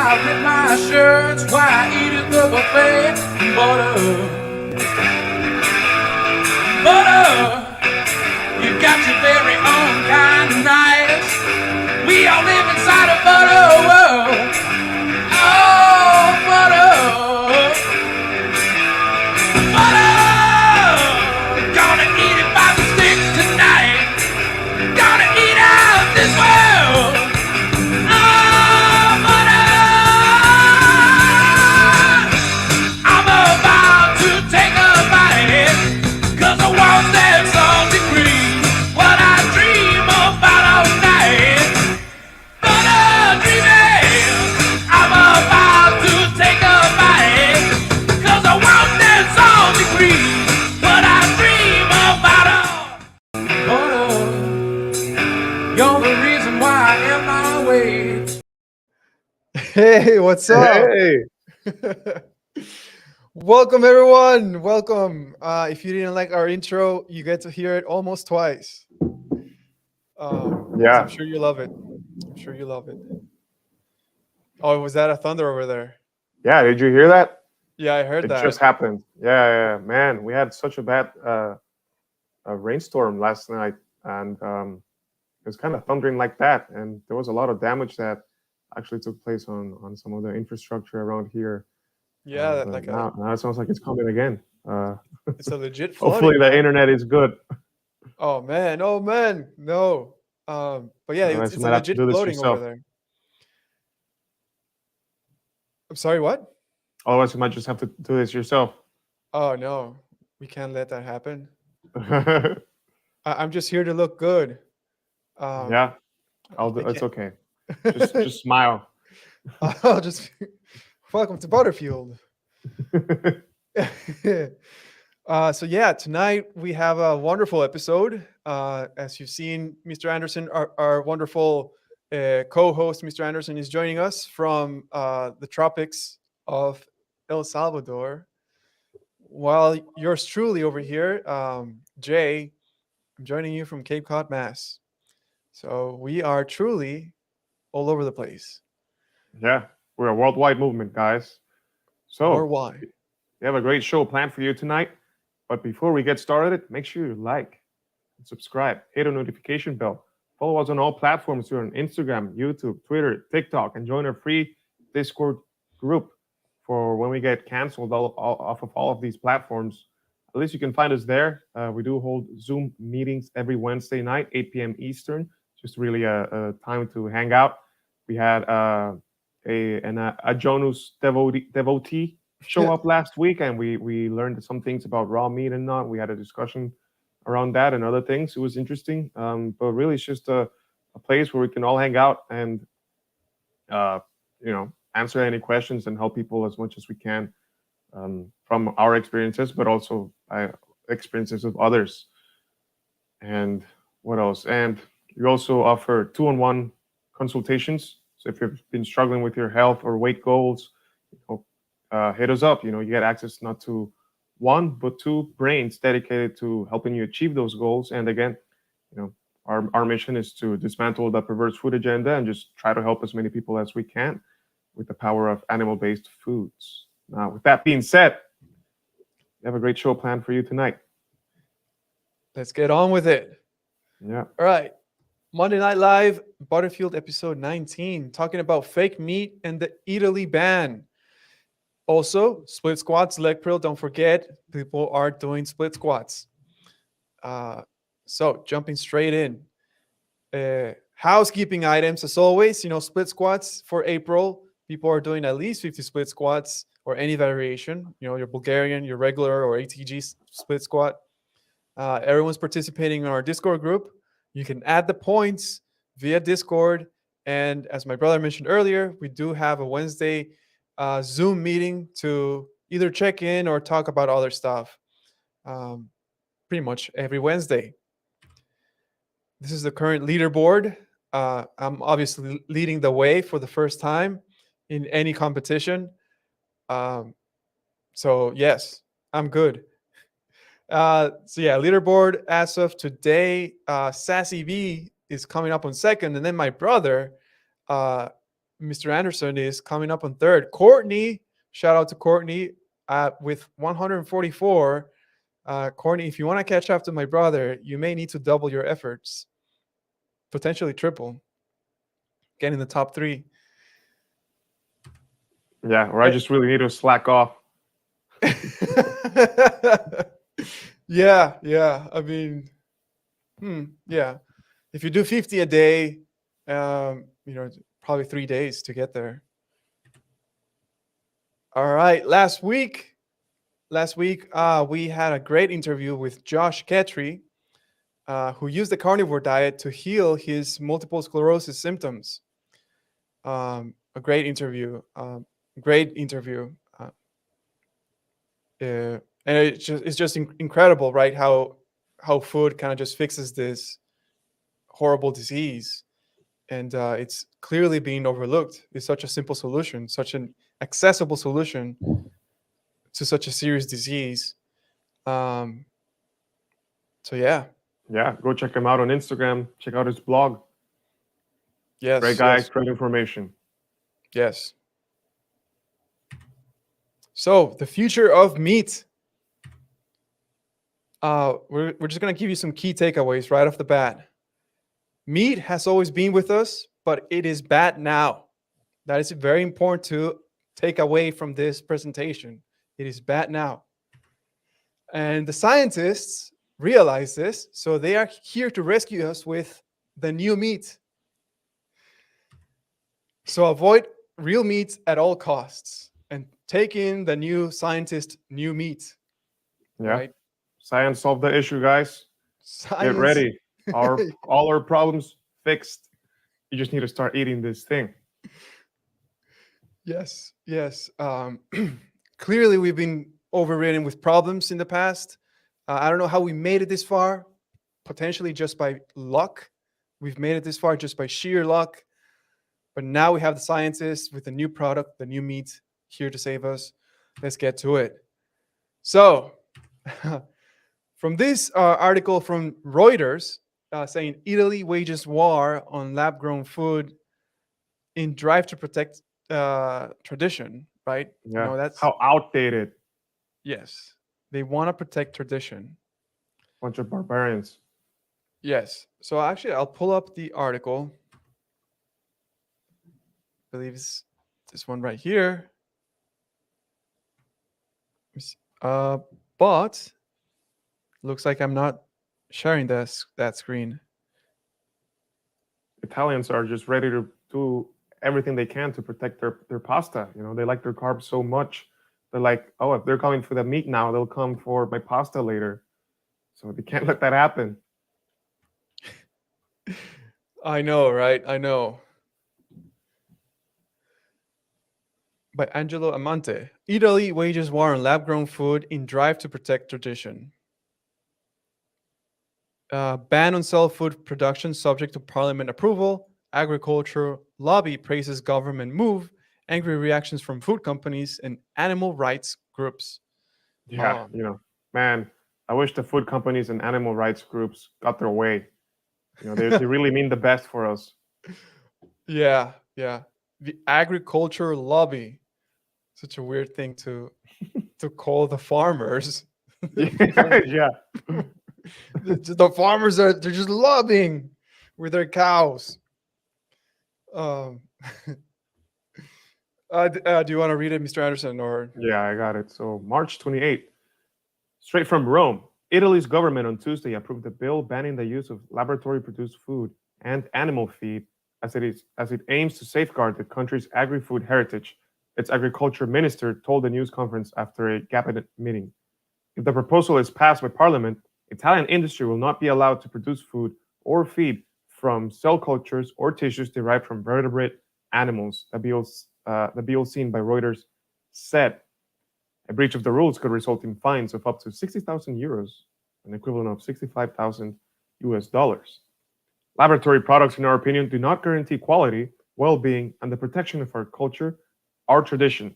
I rip my shirts, why I eat at the buffet. Butter, you got your very own kind of nice. We all live inside a butter world. Oh, butter, gonna eat it by the stick tonight. Gonna eat out this world. Oh, butter, I'm about to take a bite, 'cause I want that salty cream. What I dream about all night. Butter dreaming. I'm about to take a bite, 'cause I want that salty cream. What I dream about all. Butter, you're the reason why I am my way. Hey, what's up? Hey, Welcome, everyone. Welcome. If you didn't like our intro, you get to hear it almost twice. 'Cause yeah, I'm sure you love it. I'm sure you love it. Oh, was that a thunder over there? yeah. Did you hear that? Yeah, I heard It that. just happened. Yeah, man. We had such a bad rainstorm last night, and it was kind of thundering like that, and there was a lot of damage that actually took place on some of the infrastructure around here. Yeah, But like now it sounds like it's coming again. it's a legit flooding. Hopefully, the Man. internet is good. Oh man, no. But yeah, Otherwise, it's you a might have to legit do this floating over yourself. there. I'm sorry, what? Otherwise, you might just have to do this yourself. Oh no, we can't let that happen. I'm just here to look good. Yeah, I it's can't. okay. Just smile. I'll just welcome to Butterfield. So yeah, tonight we have a wonderful episode. As you've seen, Mr. Anderson, our wonderful co-host, Mr. Anderson, is joining us from the tropics of El Salvador. While yours truly over here, Jay, I'm joining you from Cape Cod, Mass. So we are truly all over the place, Yeah, we're a worldwide movement, guys. So, worldwide. we have a great show planned for you tonight. But before we get started, make sure you like and subscribe, hit the notification bell, follow us on all platforms. We're on Instagram, YouTube, Twitter, TikTok, and join our free Discord group for when we get canceled off of all of these platforms. At least you can find us there. We do hold Zoom meetings every Wednesday night, 8 p.m. Eastern, just really a time to hang out. We had a Jonas devotee show up last week, and we learned some things about raw meat and not. We had a discussion around that and other things. It was interesting, but really, it's just a place where we can all hang out and uh, answer any questions and help people as much as we can from our experiences, but also experiences of others. And what else? And we also offer two-on-one consultations. So if you've been struggling with your health or weight goals, hit us up. You get access not to one but two brains dedicated to helping you achieve those goals. And again, our mission is to dismantle the perverse food agenda and just try to help as many people as we can with the power of animal-based foods. Now, with that being said, we have a great show planned for you tonight. Let's get on with it. Yeah. All right. Monday Night Live, Butterfield episode 19, talking about fake meat and the Italy ban. Also, split squats, leg curl. Don't forget, people are doing split squats. So, jumping straight in. Housekeeping items, as always, split squats for April. People are doing at least 50 split squats or any variation. Your Bulgarian, your regular, or ATG split squat. Everyone's participating in our Discord group. You can add the points via Discord. And as my brother mentioned earlier, we do have a Wednesday Zoom meeting to either check in or talk about other stuff. Pretty much every Wednesday. This is the current leaderboard. I'm obviously leading the way for the first time in any competition. So yes, I'm good. So yeah, leaderboard as of today, Sassy V is coming up on second, and then my brother, Mr. Anderson is coming up on third. Courtney, shout out to Courtney with 144. Courtney, if you want to catch up to my brother, you may need to double your efforts, potentially triple, get in the top three. Yeah, or I just really need to slack off. Yeah. I mean, yeah. If you do 50 a day, probably 3 days to get there. All right. Last week, we had a great interview with Josh Ketry, who used the carnivore diet to heal his multiple sclerosis symptoms. A great interview. And it's just incredible, right? How food kind of just fixes this horrible disease, and it's clearly being overlooked. It's such a simple solution, such an accessible solution to such a serious disease. So yeah, Go check him out on Instagram. Check out his blog. yes, Great guy, yes, great information. yes. So the future of meat. We're just gonna give you some key takeaways right off the bat. Meat has always been with us, but it is bad now. That is very important to take away from this presentation. It is bad now. And the scientists realize this, so they are here to rescue us with the new meat. So avoid real meat at all costs and take in the new scientist new meat. Yeah. Right? Science solved the issue, guys. Science. Get ready. All our problems fixed. You just need to start eating this thing. Yes. Clearly, we've been overridden with problems in the past. I don't know how we made it this far. Potentially just by luck. We've made it this far just by sheer luck. But now we have the scientists with the new product, the new meat, here to save us. Let's get to it. So, from this article from Reuters, saying Italy wages war on lab-grown food in drive to protect tradition, right? Yeah. That's how outdated. Yes, they want to protect tradition. Bunch of barbarians. Yes. So actually, I'll pull up the article. I believe it's this one right here. But looks like I'm not sharing that screen. Italians are just ready to do everything they can to protect their pasta. They like their carbs so much. They're like, oh, if they're coming for the meat now, they'll come for my pasta later. So they can't let that happen. I know, right? I know. By Angelo Amante. Italy wages war on lab-grown food in drive to protect tradition. Ban on cell food production subject to parliament approval. Agriculture lobby praises government move. Angry reactions from food companies and animal rights groups. Yeah, man, I wish the food companies and animal rights groups got their way. They really mean the best for us. Yeah. The agriculture lobby. Such a weird thing to call the farmers. Yeah. The farmers they're just lobbying with their cows. Do you want to read it, Mr. Anderson, or? Yeah, I got it. So March 28th, straight from Rome, Italy's government on Tuesday approved a bill banning the use of laboratory-produced food and animal feed as it aims to safeguard the country's agri-food heritage. Its agriculture minister told the news conference after a cabinet meeting. If the proposal is passed by parliament, Italian industry will not be allowed to produce food or feed from cell cultures or tissues derived from vertebrate animals, the bill seen by Reuters said. A breach of the rules could result in fines of up to 60,000 euros, an equivalent of 65,000 US dollars. Laboratory products, in our opinion, do not guarantee quality, well-being, and the protection of our culture, our tradition,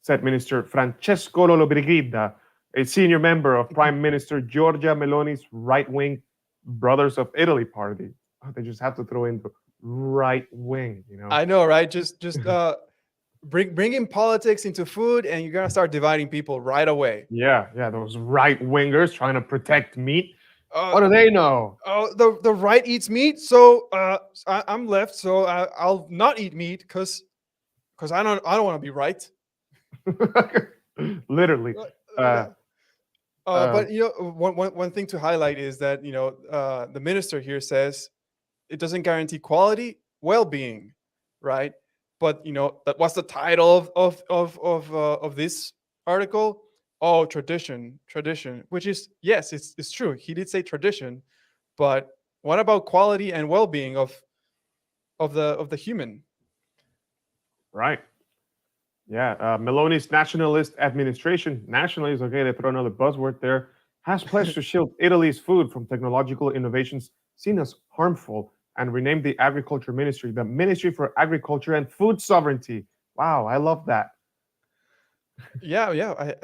said Minister Francesco Lollobrigida, a senior member of Prime Minister Giorgia Meloni's right-wing Brothers of Italy party. They just have to throw in the right wing. You know. I know, right? Just bring in politics into food, and you're gonna start dividing people right away. Yeah, yeah. Those right wingers trying to protect meat. Uh, What do they know? oh, the right eats meat, so I'm left, so I'll not eat meat because I don't want to be right. Literally. Uh, Yeah. uh, But one thing to highlight is that the minister here says it doesn't guarantee quality, well-being, right? But what's the title of this article? Oh, tradition, which is, yes, it's true. He did say tradition, but what about quality and well-being of the human? right. Yeah, Meloni's nationalist administration, nationalist, okay, they throw another buzzword there, has pledged to shield Italy's food from technological innovations seen as harmful and renamed the agriculture ministry the Ministry for Agriculture and Food Sovereignty. Wow, I love that. Yeah, I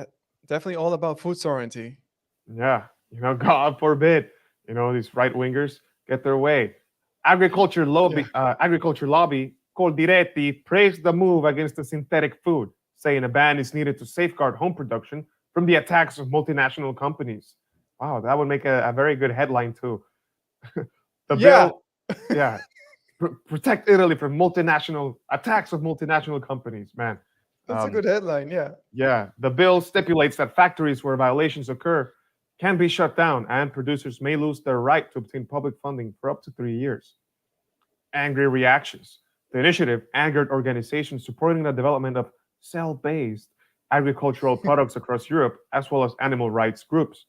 definitely all about food sovereignty. Yeah, God forbid, these right wingers get their way. Yeah. Agriculture lobby Coldiretti praised the move against the synthetic food, saying a ban is needed to safeguard home production from the attacks of multinational companies. Wow, that would make a very good headline too. The Yeah, bill, yeah, protect Italy from multinational attacks of multinational companies. Man, that's a um, good headline. Yeah. yeah, the bill stipulates that factories where violations occur can be shut down and producers may lose their right to obtain public funding for up to 3 years. Angry reactions. The initiative angered organizations supporting the development of cell based agricultural products across Europe, as well as animal rights groups.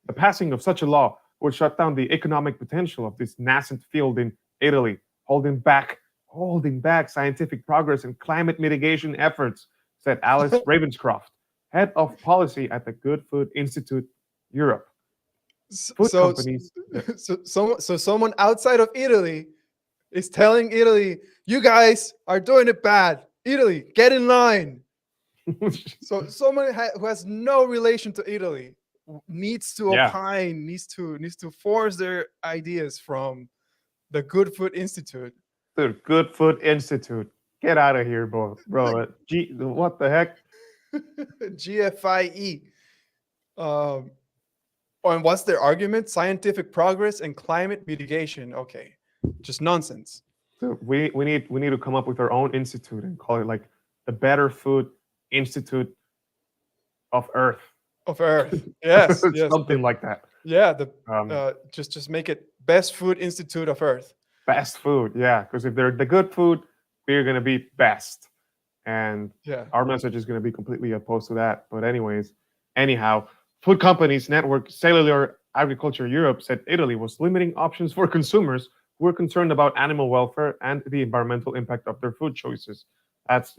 The passing of such a law would shut down the economic potential of this nascent field in Italy, holding back scientific progress and climate mitigation efforts, said Alice Ravenscroft, head of policy at the Good Food Institute Europe. Food So companies, so someone outside of Italy is telling Italy, you guys are doing it bad. Italy, get in line. So someone who has no relation to Italy needs to yeah, opine, needs to force their ideas from the Good Food Institute. dude, Good Food Institute. Get out of here, bro. What the heck? GFIE. Um, and what's their argument? Scientific progress and climate mitigation. Okay, just nonsense. Dude, we need to come up with our own institute and call it like the Better Food Institute of Earth. Of Earth. Yes, yes. Something like that. Yeah, the Um, just make it Best Food Institute of Earth. Best food, yeah. Because if they're the good food, we're gonna be best, and Yeah. our message is gonna be completely opposed to that. But anyhow, food companies network Cellular Agriculture Europe said Italy was limiting options for consumers who were concerned about animal welfare and the environmental impact of their food choices. That's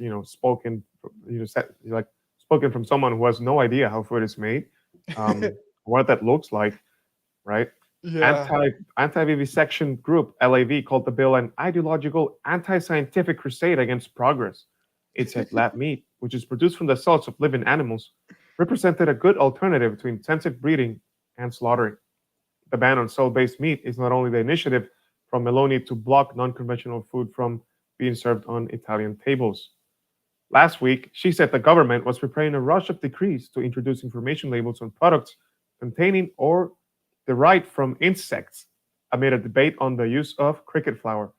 spoken from someone who has no idea how food is made, what that looks like, right? Yeah. Anti-vivisection group LAV called the bill an ideological anti-scientific crusade against progress. It said lab meat, which is produced from the cells of living animals, represented a good alternative to intensive breeding and slaughtering. The ban on cell-based meat is not only the initiative from Meloni to block non-conventional food from being served on Italian tables. Last week, she said the government was preparing a rush of decrees to introduce information labels on products containing or derived from insects amid a debate on the use of cricket flour.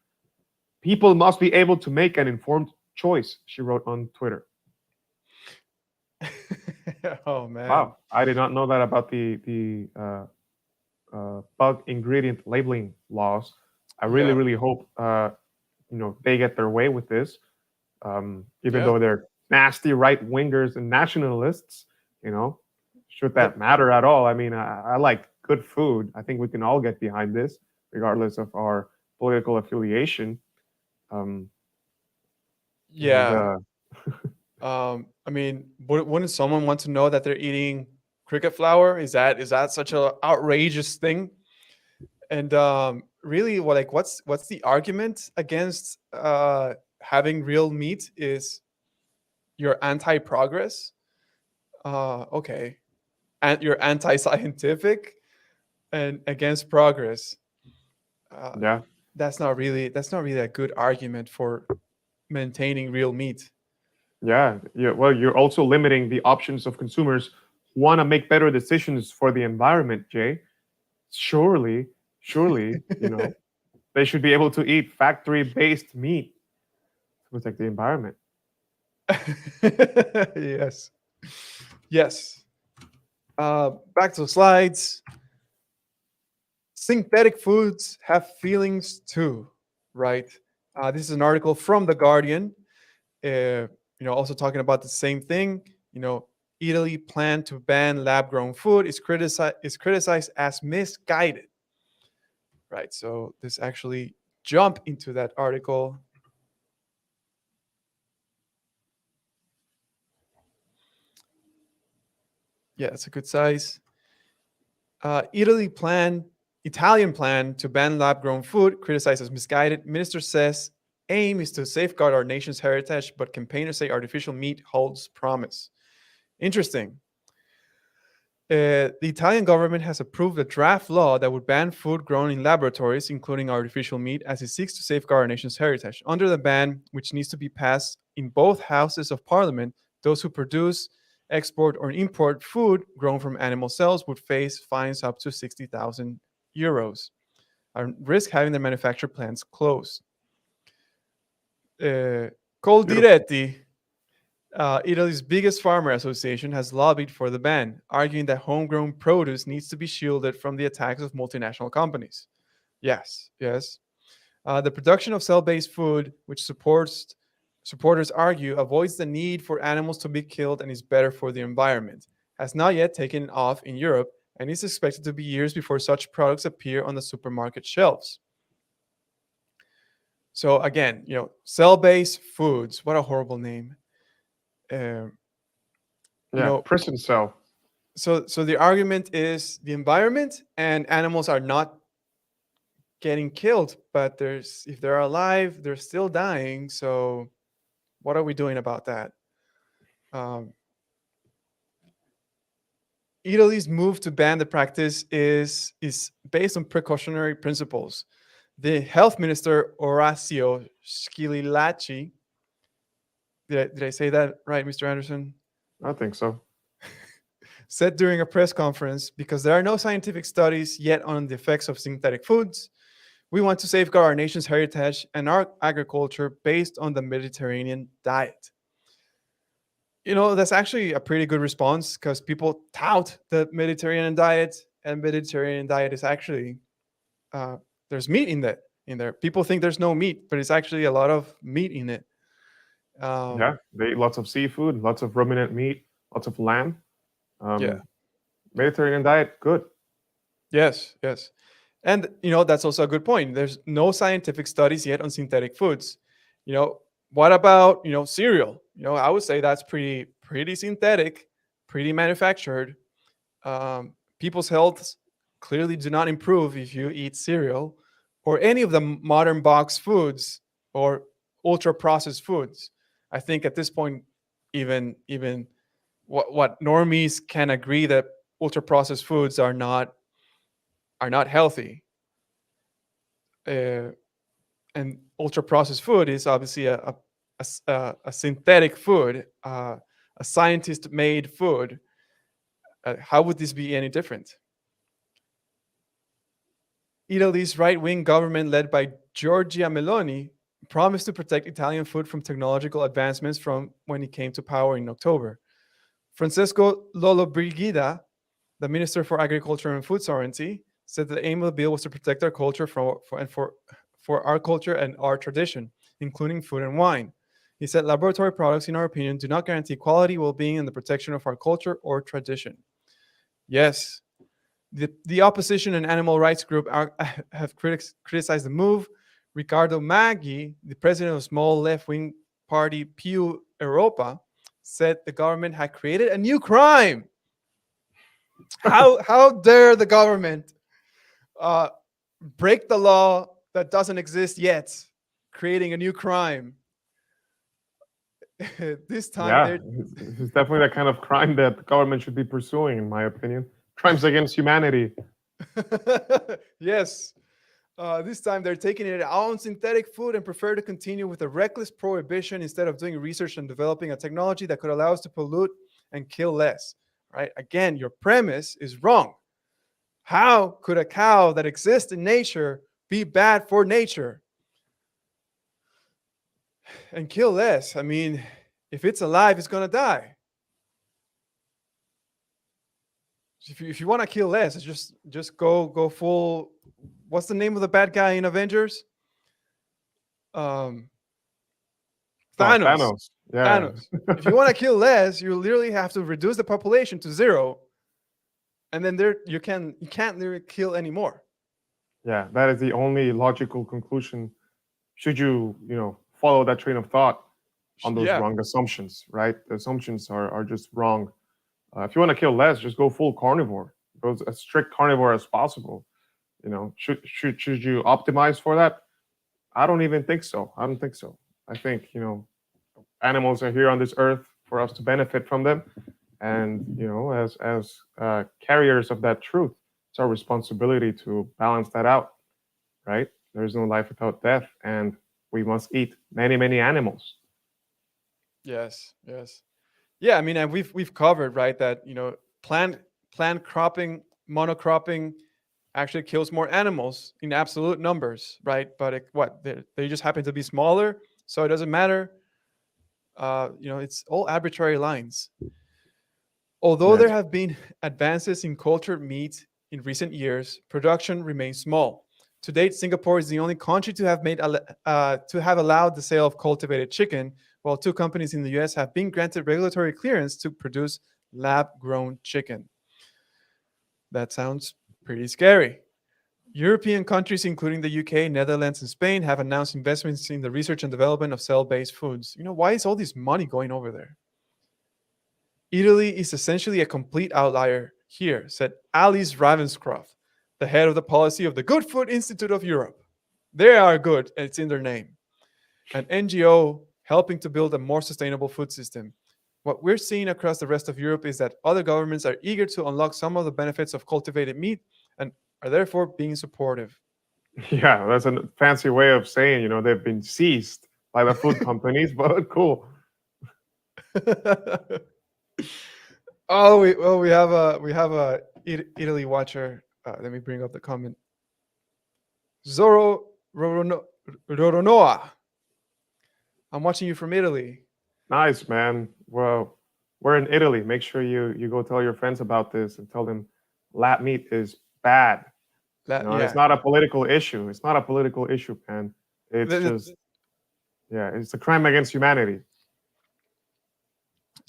People must be able to make an informed choice, she wrote on Twitter. Oh man. Wow, I did not know that about the bug ingredient labeling laws. I really, Yeah. really hope they get their way with this. Even Yeah. though they're nasty right wingers and nationalists, you know, should But that matter at all? I mean, I like good food. I think we can all get behind this, regardless of our political affiliation. Um, and yeah. I mean, wouldn't someone want to know that they're eating cricket flour? Is that such an outrageous thing? And really, what's the argument against having real meat? Is you're anti-progress? Okay, and you're anti-scientific and against progress. Uh, yeah, that's not really a good argument for maintaining real meat. Yeah, yeah. Well, you're also limiting the options of consumers who want to make better decisions for the environment, Jay. Surely, surely, they should be able to eat factory-based meat to protect the environment. Yes. Yes. Back to the slides. Synthetic foods have feelings too, right? This is an article from The Guardian. Also talking about the same thing. Italy plan to ban lab-grown food is criticized as misguided, right? So this actually jump into that article. Yeah, it's a good size. Italian plan to ban lab-grown food, criticized as misguided. Minister says aim is to safeguard our nation's heritage, but campaigners say artificial meat holds promise. Interesting. The Italian government has approved a draft law that would ban food grown in laboratories, including artificial meat, as it seeks to safeguard our nation's heritage. Under the ban, which needs to be passed in both houses of parliament, those who produce, export, or import food grown from animal cells would face fines up to 60,000 euros and risk having their manufactured plants closed. Beautiful. Coldiretti, Italy's biggest farmer association, has lobbied for the ban, arguing that homegrown produce needs to be shielded from the attacks of multinational companies. Yes, yes. The production of cell-based food, which supporters argue avoids the need for animals to be killed and is better for the environment, has not yet taken off in Europe and is expected to be years before such products appear on the supermarket shelves. So again, cell-based foods. What a horrible name. Um, you Yeah, know, prison cell. so the argument is the environment and animals are not getting killed, but if they're alive, they're still dying. So what are we doing about that? Um, Italy's move to ban the practice is based on precautionary principles. The health minister Orazio Scililacci, did I say that right, Mr. Anderson? I think so. Said during a press conference, because there are no scientific studies yet on the effects of synthetic foods, we want to safeguard our nation's heritage and our agriculture based on the Mediterranean diet. That's actually a pretty good response because people tout the Mediterranean diet, and Mediterranean diet is actually uh, there's meat in that in there. People think there's no meat, but it's actually a lot of meat in it. Yeah, Um, they eat lots of seafood, lots of ruminant meat, lots of lamb. yeah. Um, Mediterranean diet, good. Yes. Yes. And that's also a good point. There's no scientific studies yet on synthetic foods. You know, what about cereal? I would say that's pretty synthetic, pretty manufactured. People's health clearly do not improve if you eat cereal or any of the modern box foods or ultra processed foods. I think at this point, even what normies can agree that ultra processed foods are not healthy. Uh, and ultra processed food is obviously a synthetic food, a scientist made food. How would this be any different? Italy's right wing government, led by Giorgia Meloni, promised to protect Italian food from technological advancements from when he came to power in October. Francesco Lollobrigida, the Minister for Agriculture and Food Sovereignty, said that the aim of the bill was to protect our culture for our culture and our tradition, including food and wine. He said laboratory products, in our opinion, do not guarantee quality, well-being, and the protection of our culture or tradition. Yes, the opposition and animal rights group have criticized the move. Ricardo Maggi, the president of small left-wing party Più Europa, said the government had created a new crime. How dare the government uh, break the law that doesn't exist yet, creating a new crime? This time Yeah, they're it's definitely that kind of crime that the government should be pursuing, in my opinion. Crimes against humanity. yes. This time they're taking it out on synthetic food and prefer to continue with a reckless prohibition instead of doing research and developing a technology that could allow us to pollute and kill less. Right? Again, your premise is wrong. How could a cow that exists in nature be bad for nature and kill less? I mean, if it's alive, it's gonna die. If you want to kill less, it's just go full. What's the name of the bad guy in Avengers? Um, Oh, Thanos. Thanos. Yeah. Thanos. If you want to kill less, you literally have to reduce the population to zero, and then you can't literally kill anymore. Yeah, that is the only logical conclusion. Should you, follow that train of thought on those Yeah, wrong assumptions, right? The assumptions are just wrong. If you want to kill less, just go full carnivore. Go as strict carnivore as possible. Should you optimize for that? I don't even think so. I don't think so. I think animals are here on this earth for us to benefit from them, and as carriers of that truth, it's our responsibility to balance that out, right? There is no life without death, and we must eat many animals. yes, yes. Yeah, I mean, and we've covered, right, that plant cropping, monocropping actually kills more animals in absolute numbers, right? But they just happen to be smaller, so it doesn't matter. It's all arbitrary lines. Although there Yes. have been advances in cultured meat in recent years, production remains small. To date, Singapore is the only country to have allowed the sale of cultivated chicken, while two companies in the US have been granted regulatory clearance to produce lab-grown chicken. That sounds pretty scary. European countries, including the UK, Netherlands, and Spain, have announced investments in the research and development of cell-based foods. Why is all this money going over there? Italy is essentially a complete outlier here, said Alice Ravenscroft, the head of the policy of the Good Food Institute of Europe. They are good, and it's in their name. An NGO helping to build a more sustainable food system. What we're seeing across the rest of Europe is that other governments are eager to unlock some of the benefits of cultivated meat and are therefore being supportive. Yeah, that's a fancy way of saying they've been seized by the food companies, but cool. we have a Italy watcher. Let me bring up the comment. Zoro Roronoa. I'm watching you from Italy. Nice, man. Well, we're in Italy. Make sure you go tell your friends about this and tell them lab meat is bad. And it's Yeah, not a political issue. It's not a political issue, man. It's The- the- just it's a crime against humanity.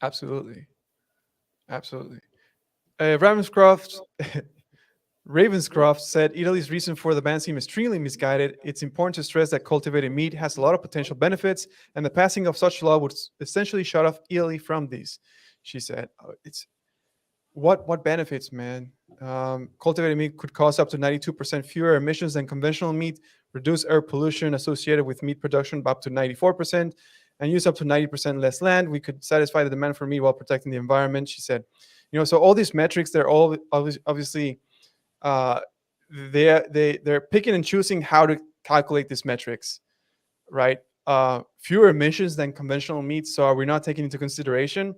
absolutely, absolutely. Ravenscroft Ravenscroft said Italy's reason for the ban seems extremely misguided. It's important to stress that cultivated meat has a lot of potential benefits, and the passing of such law would essentially shut off Italy from these. She said, "It's what benefits, man? Cultivated meat could cause up to 92% fewer emissions than conventional meat, reduce air pollution associated with meat production by up to 94%, and use up to 90% less land. We could satisfy the demand for meat while protecting the environment." She said, so all these metrics, they're all obviously they're picking and choosing how to calculate these metrics, right? Fewer emissions than conventional meat. So are we not taking into consideration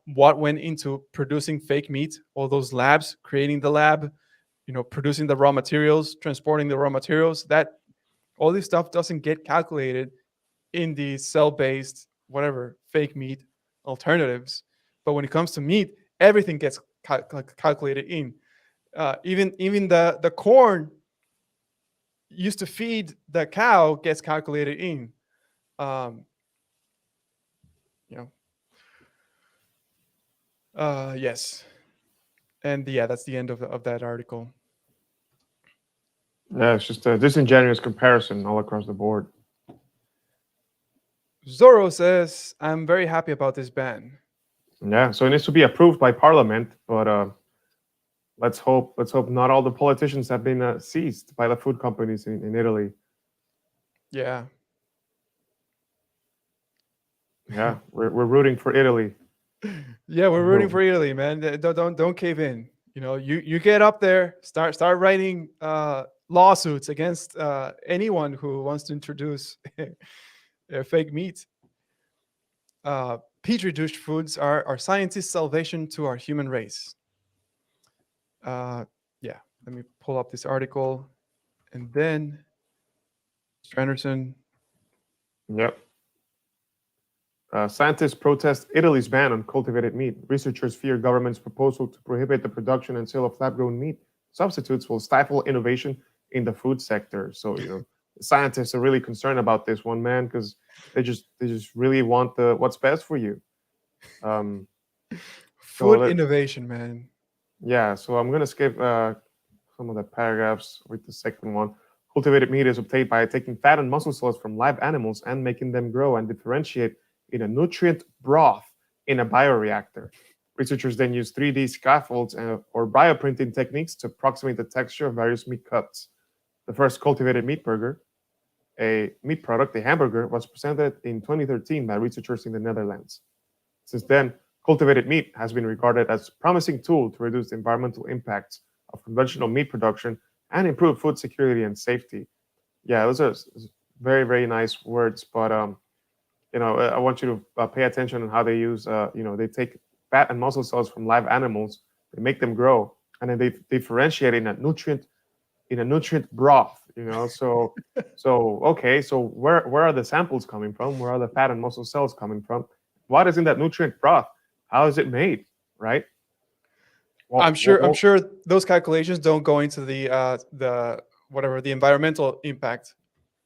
what went into producing fake meat? All those labs, creating the lab, producing the raw materials, transporting the raw materials. That all this stuff doesn't get calculated in the cell-based whatever fake meat alternatives. But when it comes to meat, everything gets calculated in. Even the corn used to feed the cow gets calculated in. Um, yes, and that's the end of that article. Yeah, it's just a disingenuous comparison all across the board. Zorro says, "I'm very happy about this ban." Yeah, so it needs to be approved by Parliament, but let's hope not all the politicians have been seized by the food companies in Italy. Yeah, Yeah, we're rooting for Italy. yeah, we're rooting for Italy, man. Don't cave in. You get up there, start writing lawsuits against anyone who wants to introduce fake meat. Petri dish foods are our scientists' salvation to our human race. Yeah, let me pull up this article, and then Mr. Anderson. Yep. Scientists protest Italy's ban on cultivated meat. Researchers fear government's proposal to prohibit the production and sale of lab-grown meat substitutes will stifle innovation in the food sector. So, scientists are really concerned about this one, man, because they just really want the what's best for you. Um, Food let- innovation, man. yeah, so I'm gonna skip some of the paragraphs with the second one. Cultivated meat is obtained by taking fat and muscle cells from live animals and making them grow and differentiate in a nutrient broth in a bioreactor. Researchers then use 3D scaffolds or bioprinting techniques to approximate the texture of various meat cuts. The first cultivated meat burger, a meat product, a hamburger, was presented in 2013 by researchers in the Netherlands. Since then, cultivated meat has been regarded as a promising tool to reduce the environmental impacts of conventional meat production and improve food security and safety. Yeah, those are very, very nice words, but I want you to pay attention on how they use, they take fat and muscle cells from live animals, they make them grow, and then they differentiate in a nutrient broth. So where are the samples coming from? Where are the fat and muscle cells coming from? What is in that nutrient broth? How is it made? Right? Well, I'm sure those calculations don't go into the whatever the environmental impact.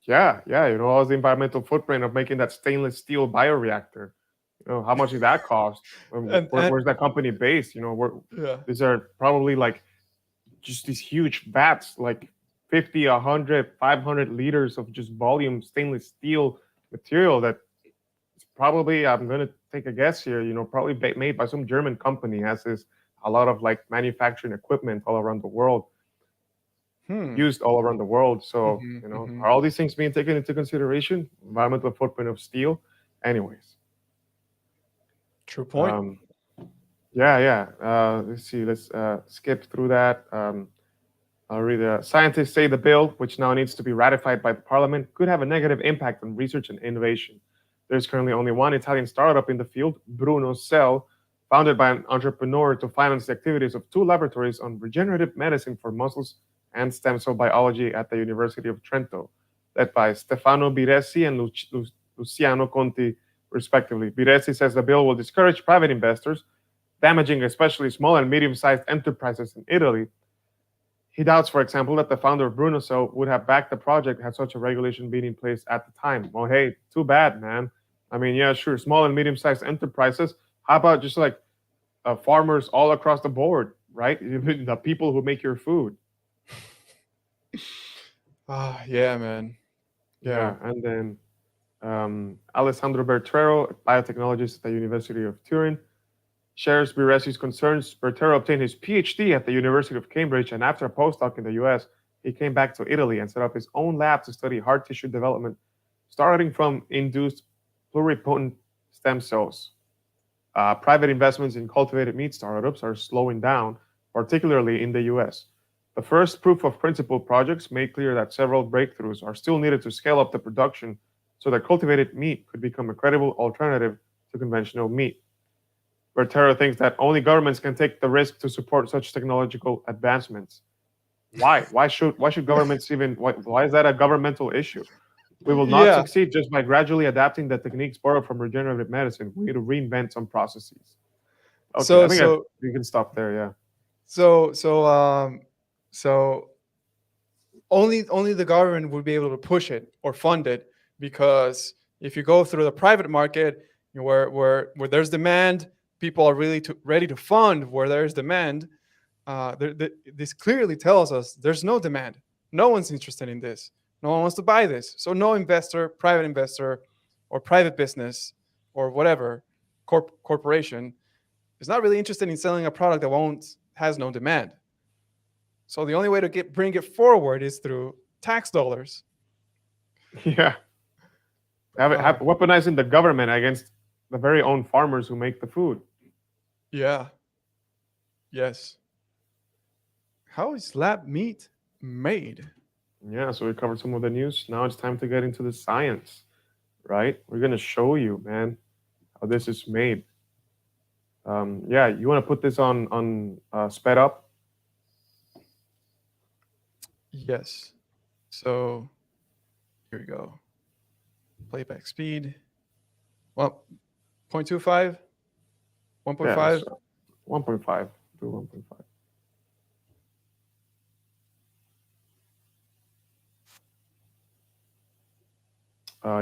Yeah. What's the environmental footprint of making that stainless steel bioreactor? How much did that cost? Where's that company based? Yeah. These are probably like just these huge vats, like 50, 100, 500 liters of just volume stainless steel material that it's probably, I'm going to take a guess here, probably made by some German company, has a lot of like manufacturing equipment all around the world. Used all around the world. So, are all these things being taken into consideration? Environmental footprint of steel? Anyways. True point. Let's see. Let's skip through that. I'll read. Scientists say the bill, which now needs to be ratified by the parliament, could have a negative impact on research and innovation. There's currently only one Italian startup in the field, Bruno Cell, founded by an entrepreneur to finance the activities of two laboratories on regenerative medicine for muscles and stem cell biology at the University of Trento, led by Stefano Biresi and Luciano Conti, respectively. Biresi says the bill will discourage private investors, damaging especially small and medium-sized enterprises in Italy. He doubts, for example, that the founder of Brunocell would have backed the project had such a regulation been in place at the time. Well, hey, too bad, man. I mean, yeah, sure, small and medium-sized enterprises. How about just like farmers all across the board, right? The people who make your food. Yeah, man. Yeah, and then Alessandro Bertrero, biotechnologist at the University of Turin, shares Biresi's concerns. Bertrero obtained his PhD at the University of Cambridge, and after a postdoc in the US, he came back to Italy and set up his own lab to study hard tissue development, starting from induced pluripotent stem cells. Private investments in cultivated meat startups are slowing down, particularly in the US. The first proof of principle projects made clear that several breakthroughs are still needed to scale up the production so that cultivated meat could become a credible alternative to conventional meat. Bertero thinks that only governments can take the risk to support such technological advancements. Why? Why should governments even? Why is that a governmental issue? We will not succeed just by gradually adapting the techniques borrowed from regenerative medicine. We need to reinvent some processes. Okay, I think we can stop there. Yeah. So only the government would be able to push it or fund it, because if you go through the private market, where there's demand, people are really ready to fund where there's demand. This clearly tells us there's no demand. No one's interested in this. No one wants to buy this. So no investor, private investor, or private business, or whatever corporation is not really interested in selling a product that has no demand. So the only way to bring it forward is through tax dollars. Yeah. Weaponizing the government against the very own farmers who make the food. Yeah. Yes. How is lab meat made? Yeah, so we covered some of the news. Now it's time to get into the science, right? We're gonna show you, man, how this is made. Yeah, you want to put this on sped up? Yes. So here we go. Playback speed. Well, 0.25, Yeah, 1.5. so 1.5 to 1.5.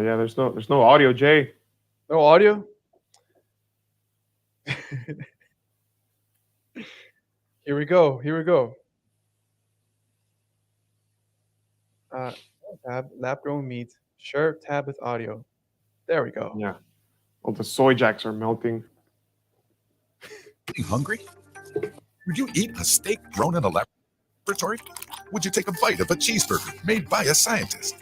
Yeah, there's no audio, Jay. No audio. Here we go. Here we go. Uh, tab, lab grown meat. Sure, tab with audio. There we go. Yeah, all the soy jacks are melting. Getting hungry? Would you eat a steak grown in a laboratory? Would you take a bite of a cheeseburger made by a scientist?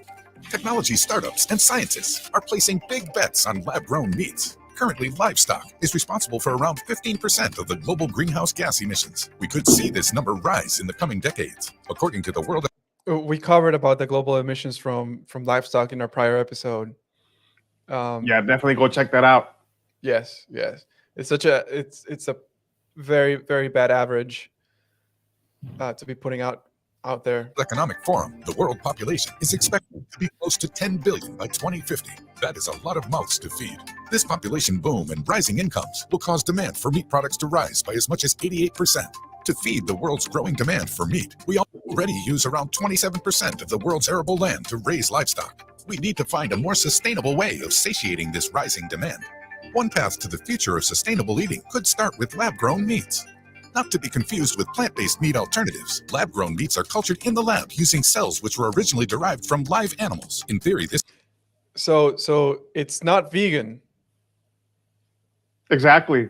Technology startups and scientists are placing big bets on lab-grown meats. Currently, livestock is responsible for around 15% of the global greenhouse gas emissions. We could see this number rise in the coming decades. According to the World We covered about the global emissions from livestock in our prior episode. Yeah, definitely go check that out. Yes, yes. It's a very, very bad average to be putting out there. Economic Forum, the world population is expected to be close to 10 billion by 2050. That is a lot of mouths to feed. This population boom and rising incomes will cause demand for meat products to rise by as much as 88%. To feed the world's growing demand for meat, we already use around 27% of the world's arable land to raise livestock. We need to find a more sustainable way of satiating this rising demand. One path to the future of sustainable eating could start with lab-grown meats. Not to be confused with plant-based meat alternatives, lab-grown meats are cultured in the lab using cells which were originally derived from live animals. In theory, this So it's not vegan. Exactly.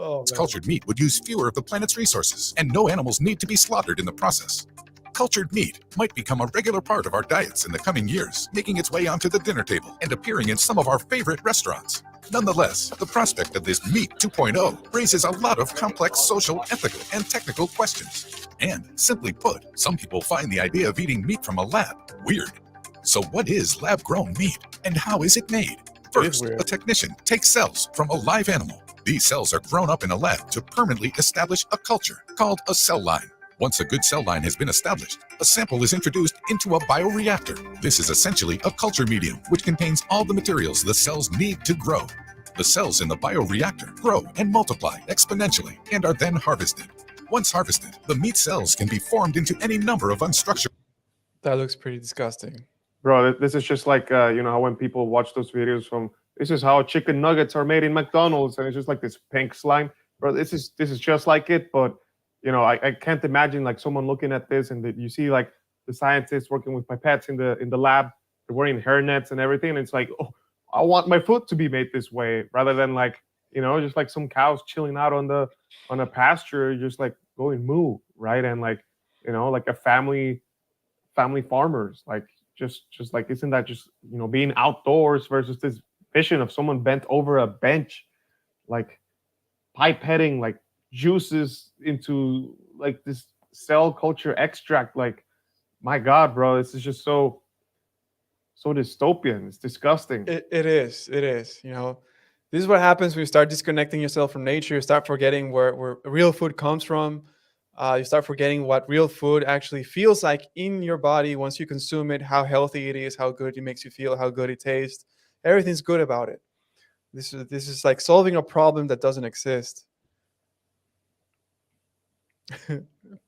Oh, man. cultured meat would use fewer of the planet's resources, and no animals need to be slaughtered in the process. Cultured meat might become a regular part of our diets in the coming years, making its way onto the dinner table and appearing in some of our favorite restaurants. Nonetheless, the prospect of this Meat 2.0 raises a lot of complex social, ethical, and technical questions. And, simply put, some people find the idea of eating meat from a lab weird. So what is lab-grown meat, and how is it made? First, weird. a technician takes cells from a live animal. These cells are grown up in a lab to permanently establish a culture called a cell line. Once a good cell line has been established, a sample is introduced into a bioreactor. This is essentially a culture medium which contains all the materials the cells need to grow. The cells in the bioreactor grow and multiply exponentially and are then harvested. Once harvested, the meat cells can be formed into any number of unstructured. That looks pretty disgusting. Bro, this is just like how when people watch those videos from this is how chicken nuggets are made in McDonald's, and it's just like this pink slime. Bro, this is just like it, but I can't imagine like someone looking at this and you see like the scientists working with pipettes in the lab, they're wearing hairnets and everything, and it's like, oh, I want my food to be made this way, rather than like just like some cows chilling out on a pasture, just like going moo, right? And like like a family farmers, like just like, isn't that just being outdoors versus this vision of someone bent over a bench, like pipetting like juices into like this cell culture extract? Like, my God, bro, this is just so dystopian. It's disgusting. It is. This is what happens when you start disconnecting yourself from nature. You start forgetting where real food comes from. You start forgetting what real food actually feels like in your body once you consume it, how healthy it is, how good it makes you feel, how good it tastes. Everything's good about it. This is like solving a problem that doesn't exist.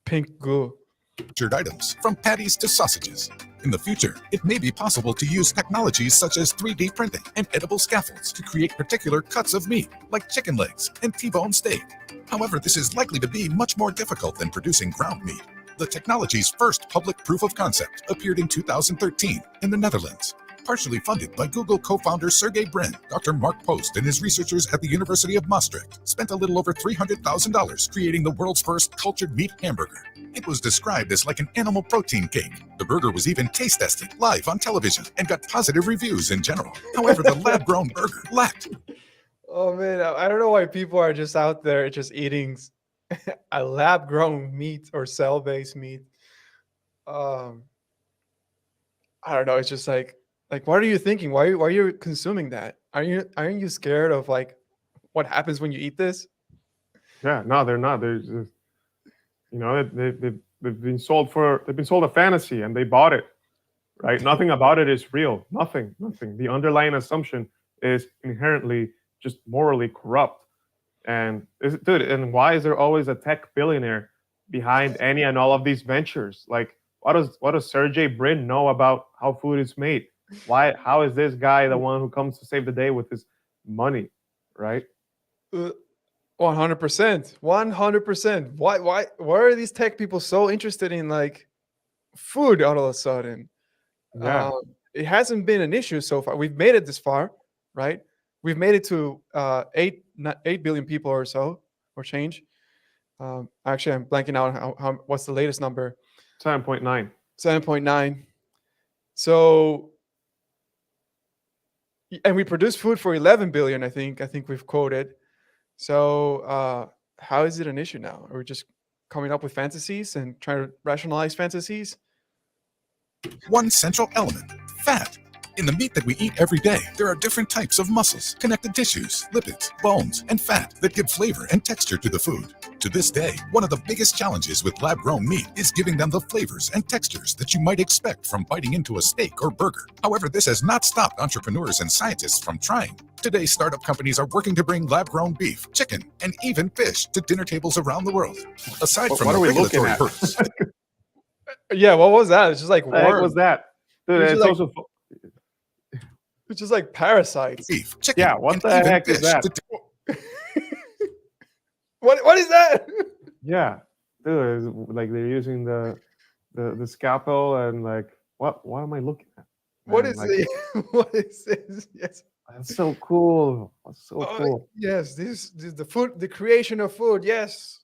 Pink goo. Items, from patties to sausages. In the future, it may be possible to use technologies such as 3D printing and edible scaffolds to create particular cuts of meat, like chicken legs and T-bone steak. However, this is likely to be much more difficult than producing ground meat. The technology's first public proof of concept appeared in 2013 in the Netherlands. Partially funded by Google co-founder Sergey Brin, Dr. Mark Post and his researchers at the University of Maastricht spent a little over $300,000 creating the world's first cultured meat hamburger. It was described as like an animal protein cake. The burger was even taste tested live on television and got positive reviews in general. However, the lab-grown burger lacked. Oh man, I don't know why people are just out there just eating a lab grown meat or cell based meat. Um, I don't know. It's just like what are you thinking? Why are you consuming that? Aren't you scared of like what happens when you eat this? Yeah, no, they're not. They're just, they've been sold a fantasy and they bought it, right? Nothing about it is real. Nothing. The underlying assumption is inherently just morally corrupt. And dude, and why is there always a tech billionaire behind any and all of these ventures? Like, what does Sergey Brin know about how food is made? Why? How is this guy the one who comes to save the day with his money, right? 100%. 100%. Why are these tech people so interested in like food all of a sudden? Yeah, It hasn't been an issue so far. We've made it this far, right? We've made it to 8 billion people or so, or change. Actually, I'm blanking out how what's the latest number? 7.9. 7.9. So, and we produce food for 11 billion. I think we've quoted. So, how is it an issue now? Are we just coming up with fantasies and trying to rationalize fantasies? One central element, fat. In the meat that we eat every day, there are different types of muscles, connective tissues, lipids, bones, and fat that give flavor and texture to the food. To this day, one of the biggest challenges with lab-grown meat is giving them the flavors and textures that you might expect from biting into a steak or burger. However, this has not stopped entrepreneurs and scientists from trying. Today, startup companies are working to bring lab-grown beef, chicken, and even fish to dinner tables around the world. Aside from What the are we looking regulatory at? hurdles, Yeah, what was that? It's just like What the heck worms. was that? Dude, It's it's like- also It's just like parasites. beef, chicken, yeah. What and the even heck is fish that? to What is that? Yeah, dude, it's like they're using the scalpel and like what am I looking at? What Man, is like, it? What is this? Yes. that's so cool. That's so Oh, cool. yes, this the food, the creation of food. Yes.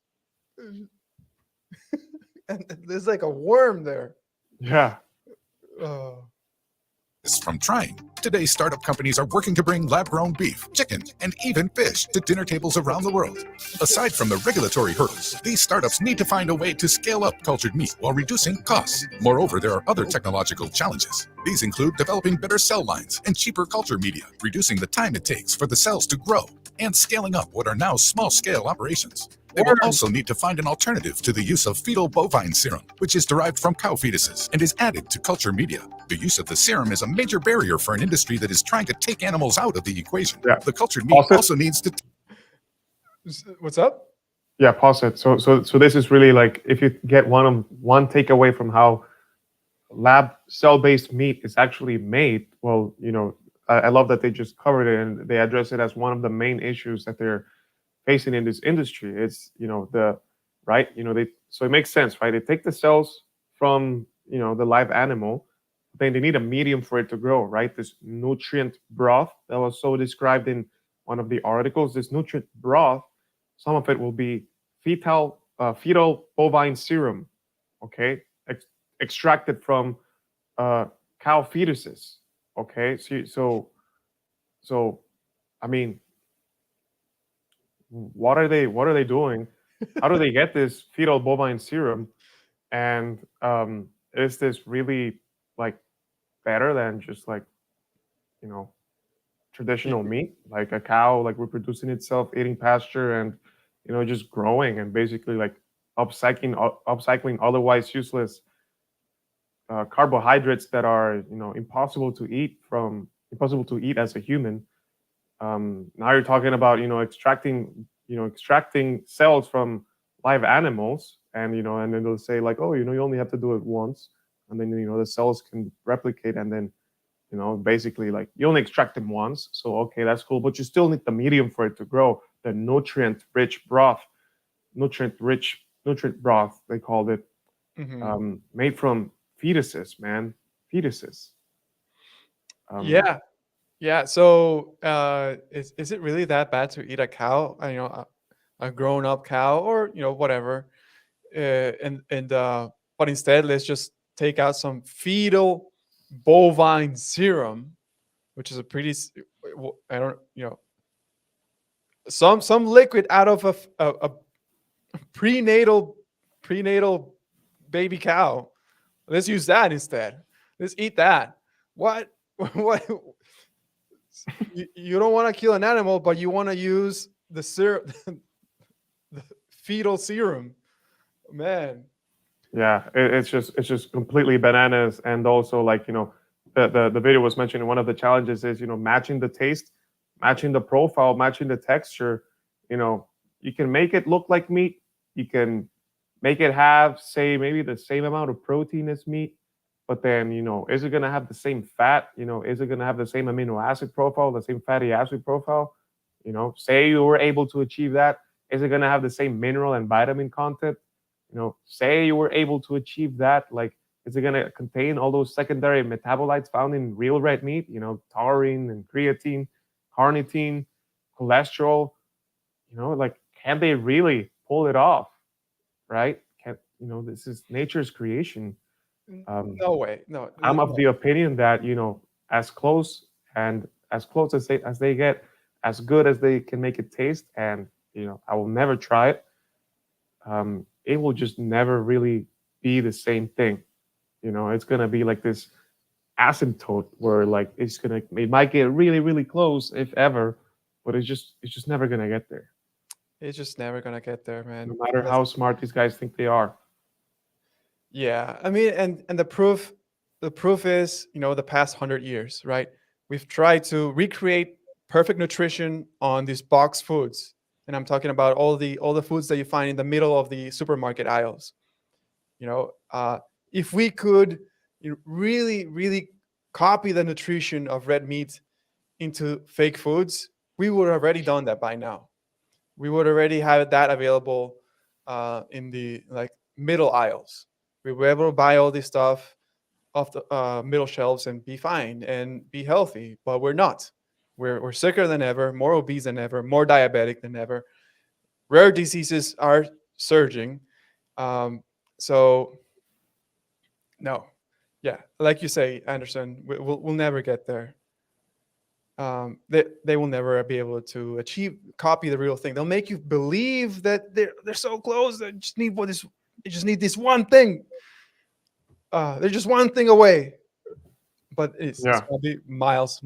And there's like a worm there. Yeah. Oh. from trying. Today, startup companies are working to bring lab-grown beef, chicken, and even fish to dinner tables around the world. Aside from the regulatory hurdles, these startups need to find a way to scale up cultured meat while reducing costs. Moreover, there are other technological challenges. These include developing better cell lines and cheaper culture media, reducing the time it takes for the cells to grow, and scaling up what are now small-scale operations. They will also need to find an alternative to the use of fetal bovine serum, which is derived from cow fetuses and is added to culture media. The use of the serum is a major barrier for an industry that is trying to take animals out of the equation. Yeah. The cultured meat Also- also needs to What's up? Yeah, pause it. So this is really like if you get one takeaway from how lab cell-based meat is actually made. Well, I love that they just covered it and they address it as one of the main issues that they're facing in this industry. It's the right. So it makes sense, right? They take the cells from the live animal, then they need a medium for it to grow, right? This nutrient broth that was so described in one of the articles. This nutrient broth, some of it will be fetal bovine serum, okay, extracted from cow fetuses, okay. So I mean, what are they doing? How do they get this fetal bovine serum? And is this really like better than just like traditional meat, like a cow like reproducing itself, eating pasture, and just growing and basically like upcycling otherwise useless carbohydrates that are impossible to eat as a human. Now you're talking about extracting cells from live animals, and and then they'll say like, oh, you only have to do it once, and then the cells can replicate, and then basically like you only extract them once, so okay, that's cool, but you still need the medium for it to grow, the nutrient broth they called it, Mhm. made from fetuses, man, fetuses. Yeah. So, is it really that bad to eat a cow? A grown up cow, or whatever. But instead, let's just take out some fetal bovine serum, which is a pretty. I don't. Some liquid out of a prenatal baby cow. Let's use that instead. Let's eat that. What? What? You don't want to kill an animal, but you want to use the syrup, the fetal serum. Man, Yeah, it's just completely bananas. And also, like, the video was mentioning, one of the challenges is, matching the taste, matching the profile, matching the texture. You know, you can make it look like meat. You can make it have, say, maybe the same amount of protein as meat, but then, is it gonna have the same fat? Is it gonna have the same amino acid profile, the same fatty acid profile? Say you were able to achieve that. Is it gonna have the same mineral and vitamin content? Say you were able to achieve that, like, is it going to contain all those secondary metabolites found in real red meat, taurine and creatine, carnitine, cholesterol? Like, can they really pull it off? Right? Can, this is nature's creation. no way. No, I'm of no. the opinion that, as close as they get, as good as they can make it taste, and I will never try it. It will just never really be the same thing. It's gonna be like this asymptote where, like, it might get really, really close, if ever, but it's just never gonna get there, It's just never gonna get there, no man. matter how smart these guys think they are. Yeah, I mean, and the proof is, the past 100 years, right? We've tried to recreate perfect nutrition on these box foods, and I'm talking about all the foods that you find in the middle of the supermarket aisles. You know, if we could really, really copy the nutrition of red meat into fake foods, we would have already done that by now. We would already have that available in the like middle aisles. We were able to buy all this stuff off the middle shelves and be fine and be healthy, but we're not. We're sicker than ever, more obese than ever, more diabetic than ever. Rare diseases are surging. So no, yeah, like you say, Anderson, we'll never get there. They will never be able to copy the real thing. They'll make you believe that they're so close. They just need this one thing. They're just one thing away, but it's Yeah, gonna be miles,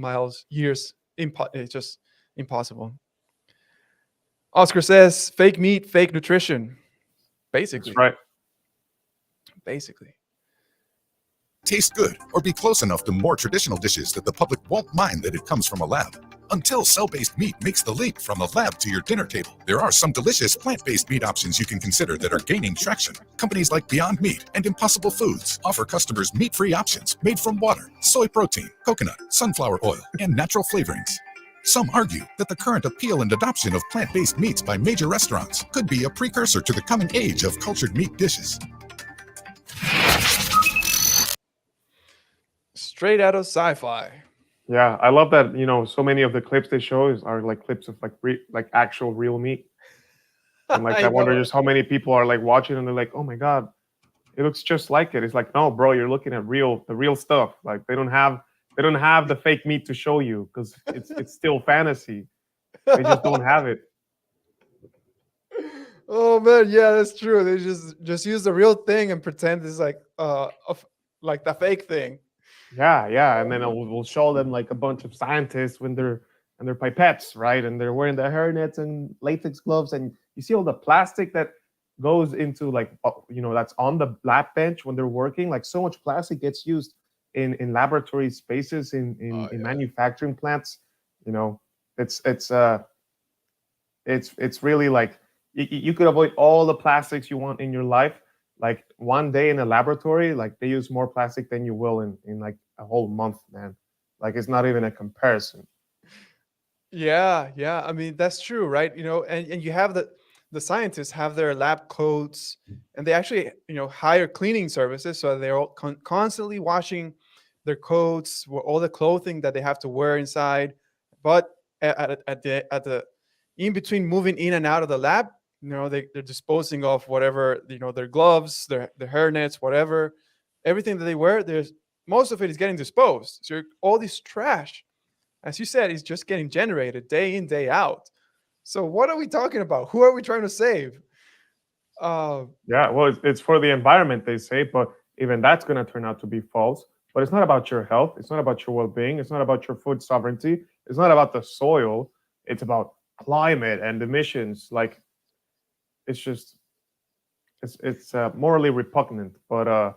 years. It's just impossible. Oscar says, "Fake meat, fake nutrition." that's Basically, right. basically. Taste good or be close enough to more traditional dishes that the public won't mind that it comes from a lab. Until cell-based meat makes the leap from the lab to your dinner table, there are some delicious plant-based meat options you can consider that are gaining traction. Companies like Beyond Meat and Impossible Foods offer customers meat-free options made from water, soy protein, coconut, sunflower oil, and natural flavorings. Some argue that the current appeal and adoption of plant-based meats by major restaurants could be a precursor to the coming age of cultured meat dishes. Straight out of sci-fi. Yeah, I love that. So many of the clips they show are like clips of like like actual real meat, and like I I wonder know. just how many people are like watching and they're like, oh my god, it looks just like it. It's like, no, bro, you're looking at the real stuff. Like, they don't have the fake meat to show you, because it's still fantasy. They just don't have it. Oh man, yeah, that's true. They just use the real thing and pretend it's like the fake thing. Yeah, yeah, and then we'll show them like a bunch of scientists when they're and their pipettes, right? And they're wearing the hairnets and latex gloves, and you see all the plastic that goes into, like, that's on the lab bench when they're working. Like, so much plastic gets used in laboratory spaces, in Oh in yeah. manufacturing plants. You know, it's it's uh it's really like you could avoid all the plastics you want in your life. Like, one day in a laboratory, like, they use more plastic than you will in like a whole month, man. Like, it's not even a comparison. Yeah, yeah. I mean, that's true, right? And you have the scientists have their lab coats, and they actually, hire cleaning services, so they're all constantly washing their coats, all the clothing that they have to wear inside. But at the in between moving in and out of the lab, they're disposing of whatever, their gloves, their hairnets, whatever, everything that they wear. There's most of it is getting disposed. So all this trash, as you said, is just getting generated day in, day out. So what are we talking about? Who are we trying to save? Yeah, well, it's for the environment, they say, but even that's going to turn out to be false. But it's not about your health. It's not about your well-being. It's not about your food sovereignty. It's not about the soil. It's about climate and emissions. Like it's just it's morally repugnant. But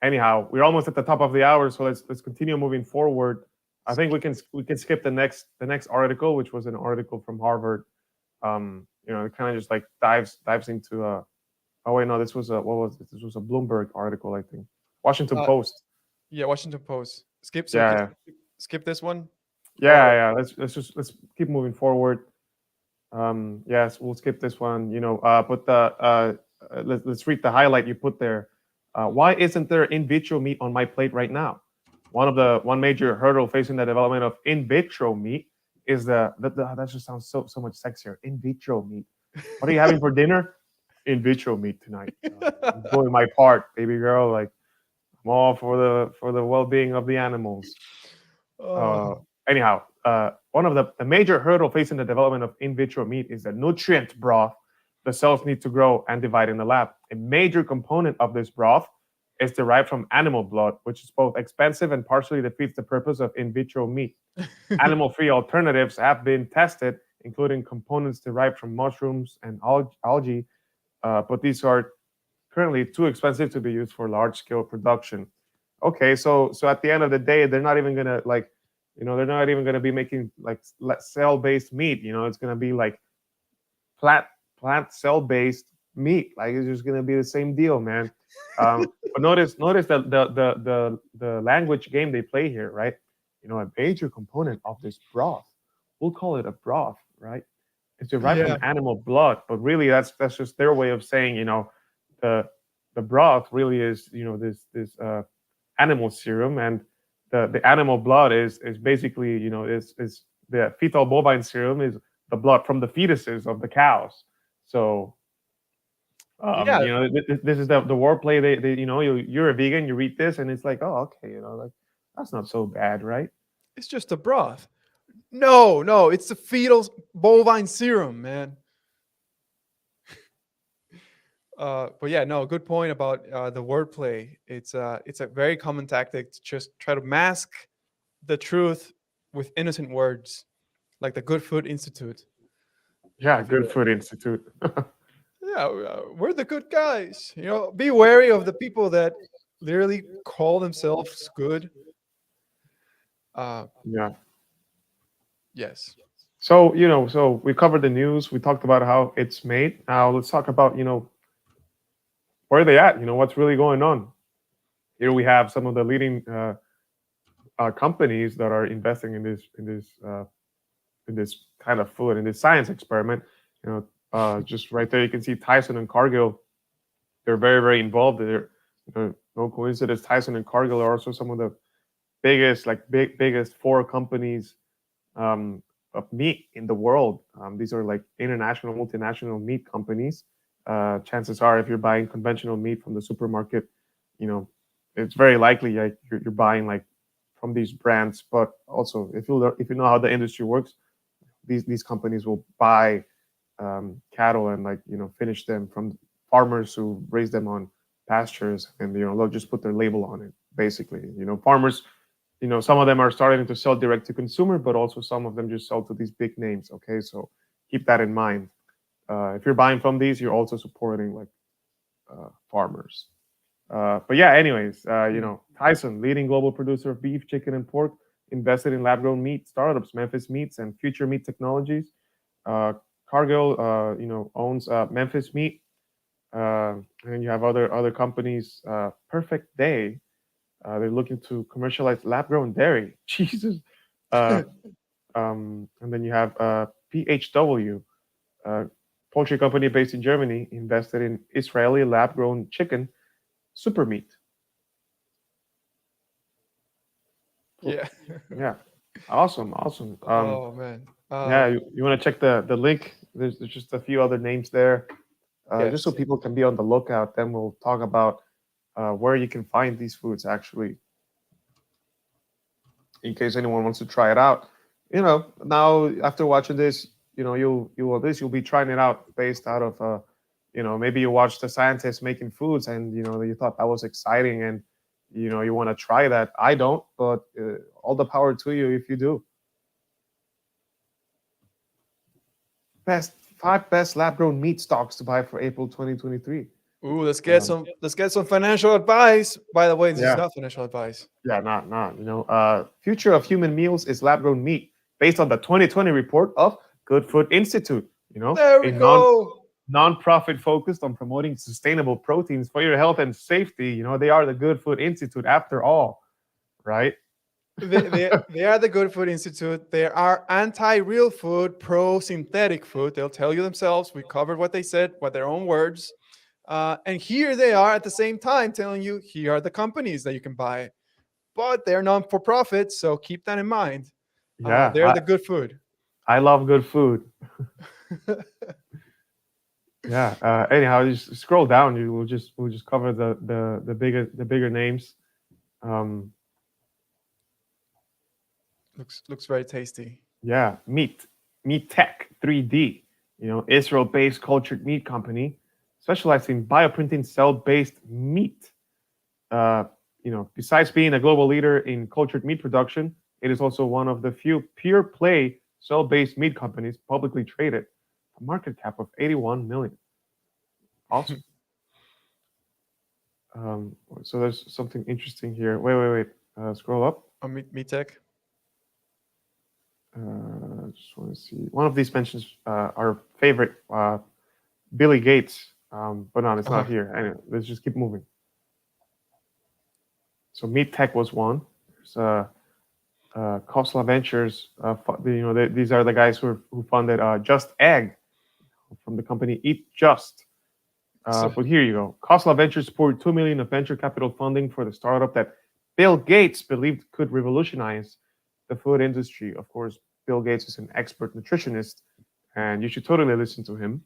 anyhow, we're almost at the top of the hour, so let's continue moving forward. I think we can skip the next article, which was an article from Harvard. It kind of just like dives into oh wait, no, this was a what was this? This was a Bloomberg article, I think. Washington Uh, Post. yeah, Washington Post. Skip. So Yeah, skip this one. yeah. Let's keep moving forward. Yes, we'll skip this one. But let's read the highlight you put there. Why isn't there in vitro meat on my plate right now? One major hurdle facing the development of in vitro meat is that just sounds so much sexier. In vitro meat. What are you having for dinner? In vitro meat tonight. I'm doing my part, baby girl. Like I'm all for the well-being of the animals. Uh, Oh, anyhow, one of the major hurdle facing the development of in vitro meat is the nutrient broth the cells need to grow and divide in the lab. A major component of this broth is derived from animal blood, which is both expensive and partially defeats the purpose of in vitro meat. Animal-free alternatives have been tested, including components derived from mushrooms and algae, but these are currently too expensive to be used for large-scale production. Okay, so at the end of the day, they're not even gonna they're not even gonna be making like cell-based meat. It's gonna be like plant cell-based meat. Like it's just gonna be the same deal, man. But notice the language game they play here, right? A major component of this broth, we'll call it a broth, right? It's derived yeah. from animal blood, but really that's just their way of saying, the the broth really is, this animal serum, and the animal blood is basically, is the fetal bovine serum is the blood from the fetuses of the cows. So Yeah, this is the wordplay. They you're a vegan, you read this, and it's like, oh, okay, like that's not so bad, right? it's just a broth. No, it's the fetal bovine serum, man. But yeah, no, good point about the wordplay. It's a very common tactic to just try to mask the truth with innocent words, like the Good Food Institute. Yeah, If you, Good Food Institute. yeah, we're the good guys. Be wary of the people that literally call themselves good. Uh, Yeah. yes. So we covered the news. We talked about how it's made. Now let's talk about where are they at. What's really going on. Here we have some of the leading companies that are investing in this kind of food, in this science experiment. Just right there, you can see Tyson and Cargill. They're very, very involved. No coincidence. Tyson and Cargill are also some of the biggest four companies of meat in the world. These are like international, multinational meat companies. Chances are, if you're buying conventional meat from the supermarket, it's very likely you're buying like from these brands. But also, if you know how the industry works, these companies will buy cattle and finish them from farmers who raise them on pastures, and they'll just put their label on it. Basically, farmers, some of them are starting to sell direct to consumer, but also some of them just sell to these big names. Okay, so keep that in mind. If you're buying from these, you're also supporting farmers. But yeah, anyways, Tyson, leading global producer of beef, chicken, and pork, invested in lab-grown meat startups, Memphis Meats and Future Meat Technologies. Cargill, owns Memphis Meat, and then you have other companies. Perfect Day, they're looking to commercialize lab-grown dairy. Jesus. Uh, and then you have PHW, poultry company based in Germany, invested in Israeli lab-grown chicken super meat. Yeah. Yeah, awesome. Oh man. Yeah, you want to check the link? There's just a few other names there, just so Yes. people can be on the lookout. Then we'll talk about where you can find these foods actually, in case anyone wants to try it out. Now after watching this, you'll be trying it out based out of maybe you watched the scientists making foods, and you thought that was exciting, and you want to try that. I don't, but all the power to you if you do. Five best lab-grown meat stocks to buy for April 2023. Ooh, let's get some financial advice. By the way, this is Yeah. not financial advice. Yeah, not. Future of human meals is lab-grown meat, based on the 2020 report of Good Food Institute. There we a go. non-profit focused on promoting sustainable proteins for your health and safety. They are the Good Food Institute after all, right? They are the Good Food Institute. They are anti-real food, pro-synthetic food. They'll tell you themselves. We covered what they said with their own words. And here they are at the same time telling you, here are the companies that you can buy. But they're non-for-profit, so keep that in mind. Yeah, they're the good food. I love good food. Yeah. Anyhow, just scroll down. We'll just cover the bigger names. Looks very tasty. Yeah, Meat Tech 3D. Israel-based cultured meat company specialized in bioprinting cell-based meat. Besides being a global leader in cultured meat production, it is also one of the few pure-play cell-based meat companies publicly traded. A market cap of 81 million. Awesome. So there's something interesting here. Wait. Scroll up. Meat Tech. Just want to see. One of these mentions our favorite, Billy Gates. But no, it's not here. Anyway, let's just keep moving. So Meat Tech was one. There's Khosla Ventures. These are the guys who funded Just Egg from the company Eat Just. But here you go. Khosla Ventures poured $2 million of venture capital funding for the startup that Bill Gates believed could revolutionize the food industry. Of course, Bill Gates is an expert nutritionist, and you should totally listen to him.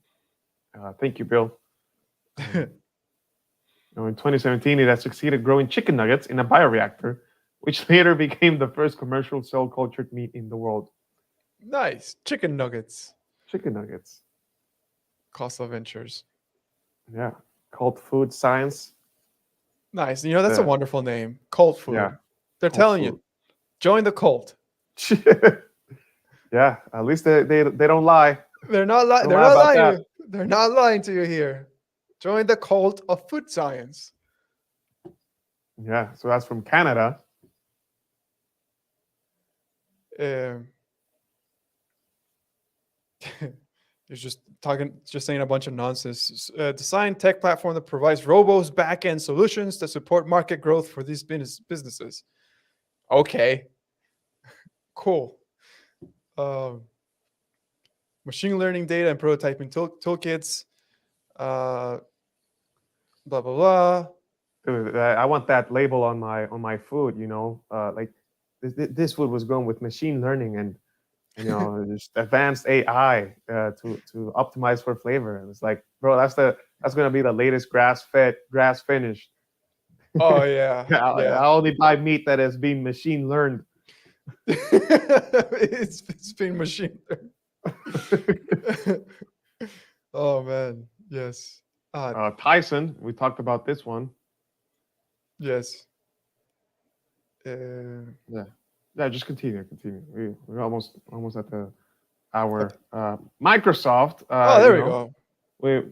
Thank you, Bill. In 2017, it has succeeded growing chicken nuggets in a bioreactor, which later became the first commercial cell-cultured meat in the world. Nice. Chicken nuggets. Chicken nuggets. Khosla Ventures. Yeah. Cult Food Science. Nice. That's a wonderful name. Cult Food. Yeah. They're telling you, join the cult. Yeah. At least they don't lie. They're not lying. They're not lying. They're not lying to you here. Join the cult of food science. Yeah. So that's from Canada. You're just saying a bunch of nonsense. Design tech platform that provides robust back-end solutions that support market growth for these businesses. Okay. Cool. Machine learning data and prototyping toolkits. Blah blah blah. Dude, I want that label on my food. Like this food was grown with machine learning and just advanced AI to optimize for flavor. And it's like, bro, that's gonna be the latest grass finished. Oh yeah. I only buy meat that has been machine learned. it's been machine learned. Oh man, yes. Tyson, we talked about this one. Yes. Yeah, just continue. We're almost at the hour. Microsoft. There we go.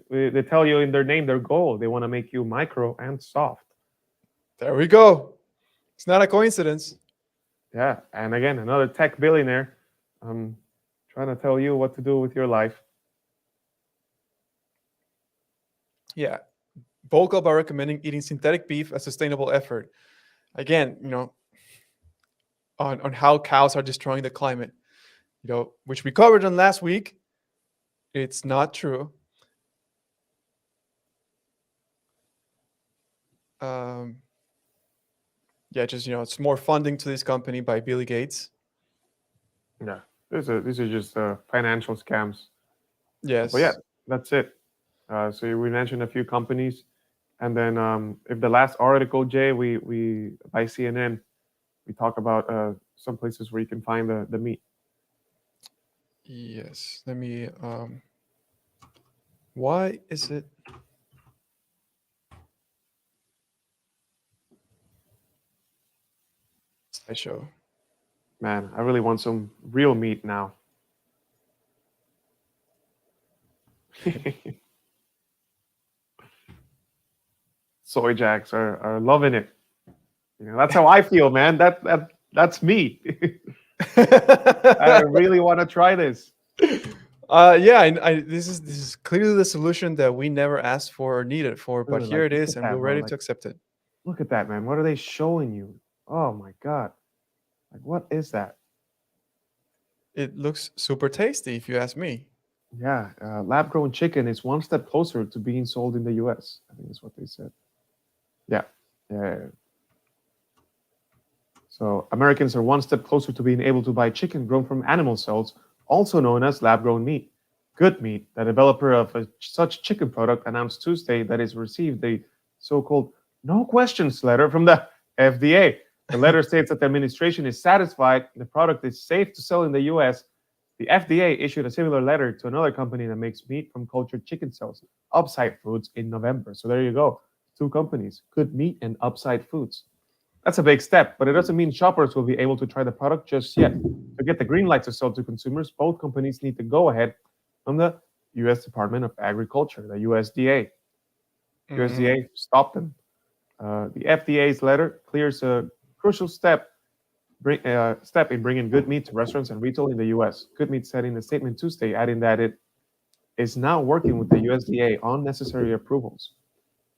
They tell you in their name their goal. They want to make you micro and soft. There we go. It's not a coincidence. Yeah, and again, another tech billionaire trying to tell you what to do with your life. Yeah. Bulk up by recommending eating synthetic beef a sustainable effort. Again, on how cows are destroying the climate, which we covered on last week. It's not true. It's more funding to this company by Bill Gates. Yeah, these are just financial scams. Yes. But yeah, that's it. So we mentioned a few companies, and then if the last article, Jay, we by CNN, we talk about some places where you can find the meat. Yes. Let me. Why is it? Show. Man, I really want some real meat now. Soy jacks are loving it. That's how I feel, man. That's me. I really want to try this. Yeah, this is clearly the solution that we never asked for or needed for, but Dude, here it look is, at and that, we're bro. ready to accept it. Look at that, man. What are they showing you? Oh my god! Like, what is that? It looks super tasty, if you ask me. Yeah, lab-grown chicken is one step closer to being sold in the U.S. I think that's what they said. Yeah, yeah. So Americans are one step closer to being able to buy chicken grown from animal cells, also known as lab-grown meat. Good Meat, the developer of such chicken product, announced Tuesday that it's received a so-called no questions letter from the FDA. The letter states that the administration is satisfied the product is safe to sell in the U.S. The FDA issued a similar letter to another company that makes meat from cultured chicken cells, Upside Foods, in November. So there you go. Two companies, Good Meat and Upside Foods. That's a big step, but it doesn't mean shoppers will be able to try the product just yet. To get the green light to sell to consumers, both companies need to go ahead from the U.S. Department of Agriculture, the USDA. USDA stopped them. The FDA's letter clears a crucial step in bringing good meat to restaurants and retail in the U.S. Good Meat said in a statement Tuesday, adding that it is now working with the USDA on necessary approvals.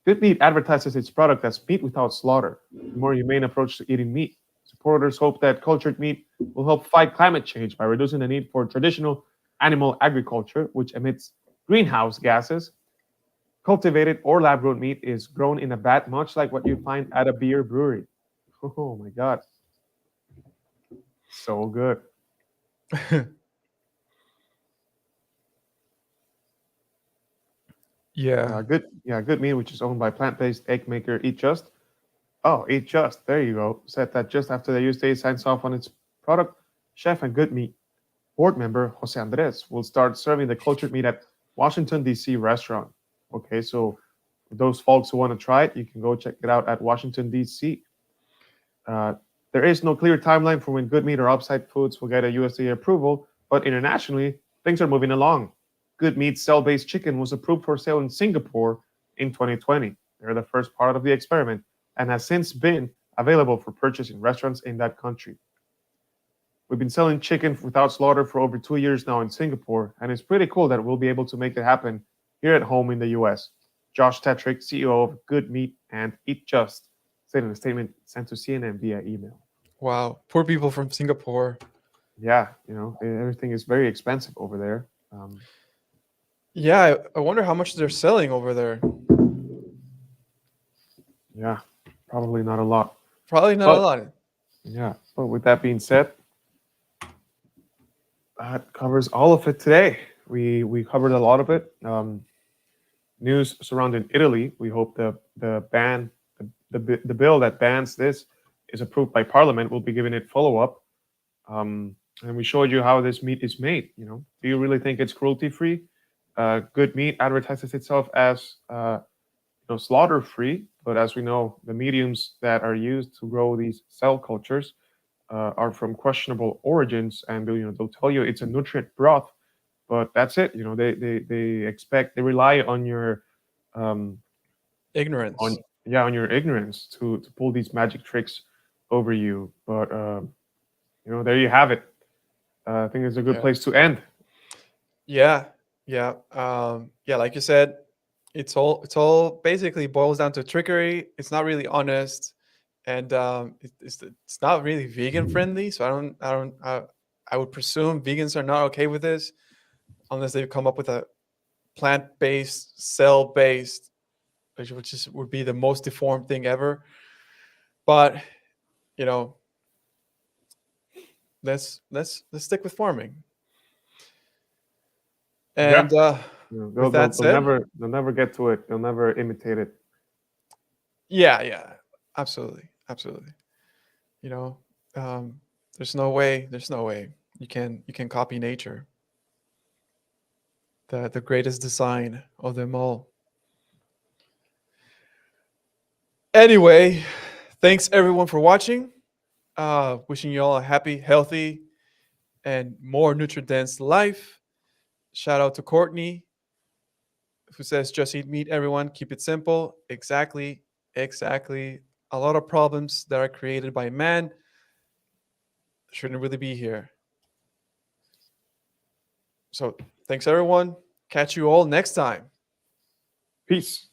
Good Meat advertises its product as meat without slaughter, a more humane approach to eating meat. Supporters hope that cultured meat will help fight climate change by reducing the need for traditional animal agriculture, which emits greenhouse gases. Cultivated or lab-grown meat is grown in a vat, much like what you find at a beer brewery. Oh my God. So good. Yeah. Good Meat, which is owned by plant-based egg maker Eat Just. Oh, Eat Just, there you go. Said that just after the USDA signs off on its product, chef and Good Meat board member Jose Andres will start serving the cultured meat at Washington, D.C. restaurant. Okay, so for those folks who want to try it, you can go check it out at Washington, D.C. There is no clear timeline for when Good Meat or Upside Foods will get a USDA approval, but internationally, things are moving along. Good Meat cell-based chicken was approved for sale in Singapore in 2020. They're the first part of the experiment and has since been available for purchase in restaurants in that country. We've been selling chicken without slaughter for over 2 years now in Singapore, and it's pretty cool that we'll be able to make it happen here at home in the US. Josh Tetrick, CEO of Good Meat and Eat Just, said in a statement sent to CNN via email. Wow. Poor people from Singapore. Yeah, everything is very expensive over there. Yeah, I wonder how much they're selling over there. Yeah, probably not a lot. Probably not a lot. Yeah, but with that being said, that covers all of it today. We covered a lot of it. News surrounding Italy. We hope the bill that bans this is approved by Parliament. We'll be giving it follow up. And we showed you how this meat is made. Do you really think it's cruelty free? Good Meat advertises itself as slaughter free, but as we know, the mediums that are used to grow these cell cultures are from questionable origins, and they'll tell you it's a nutrient broth, but that's it. They rely on your Ignorance. on your ignorance to pull these magic tricks over you. But there you have it. I think it's a good place to end. Yeah. Like you said, it's all basically boils down to trickery. It's not really honest, and it's not really vegan friendly. So I would presume vegans are not okay with this unless they come up with a plant-based, cell-based, which would be the most deformed thing ever. But let's stick with farming. And with that said, they'll never get to it. They'll never imitate it. Yeah, absolutely. There's no way you can copy nature. The greatest design of them all. Anyway, thanks everyone for watching. Wishing you all a happy, healthy, and more nutrient-dense life. Shout out to Courtney, who says, just eat meat, everyone. Keep it simple. Exactly. Exactly. A lot of problems that are created by man shouldn't really be here. So thanks, everyone. Catch you all next time. Peace.